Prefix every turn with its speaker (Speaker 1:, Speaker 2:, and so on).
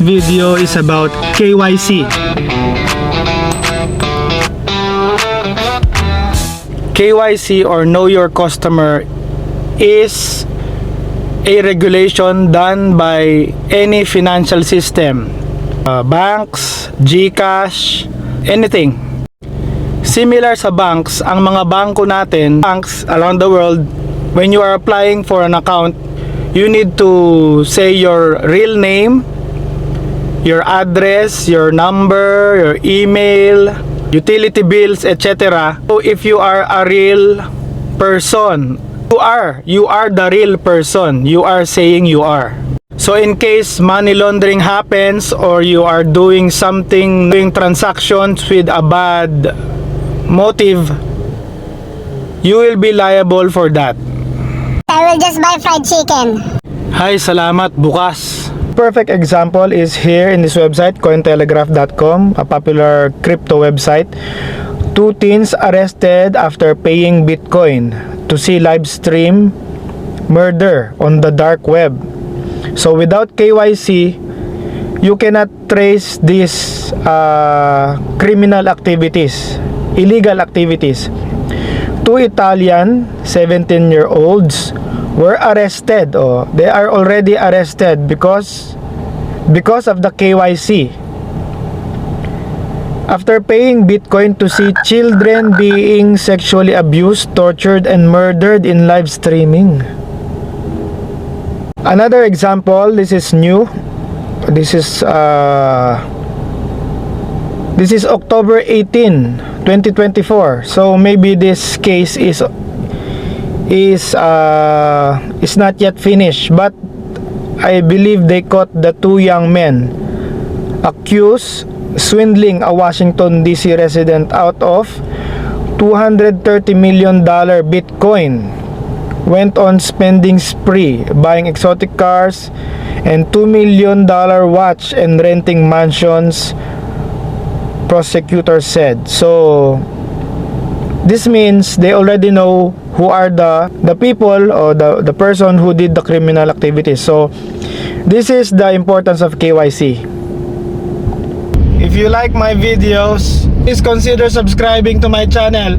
Speaker 1: Video is about KYC. KYC or Know Your Customer is a regulation done by any financial system, banks, GCash, anything. Similar sa banks, ang mga bangko natin, banks around the world, when you are applying for an account, you need to say your real name, your address, your number, your email, utility bills, etc. So if you are a real person, you are the real person. You are saying you are. So in case money laundering happens or you are doing transactions with a bad motive, you will be liable for that.
Speaker 2: I will just buy fried chicken.
Speaker 1: Hi, salamat, bukas. Perfect example is here in this website, Cointelegraph.com, a popular crypto website. 2 teens arrested after paying Bitcoin to see live stream murder on the dark web. So without KYC, you cannot trace these criminal activities, illegal activities. 2 Italian 17-year-olds were arrested. They are already arrested because of the KYC. After paying Bitcoin to see children being sexually abused, tortured, and murdered in live streaming. Another example, this is new. This is October 18, 2024. So maybe this case is not yet finished, but I believe they caught the 2 young men accused swindling a Washington DC resident out of $230 million Bitcoin. Went on spending spree, buying exotic cars and $2 million watch and renting mansions, prosecutors said. So this means they already know who are the people or the person who did the criminal activities. So this is the importance of KYC. If you like my videos, please consider subscribing to my channel.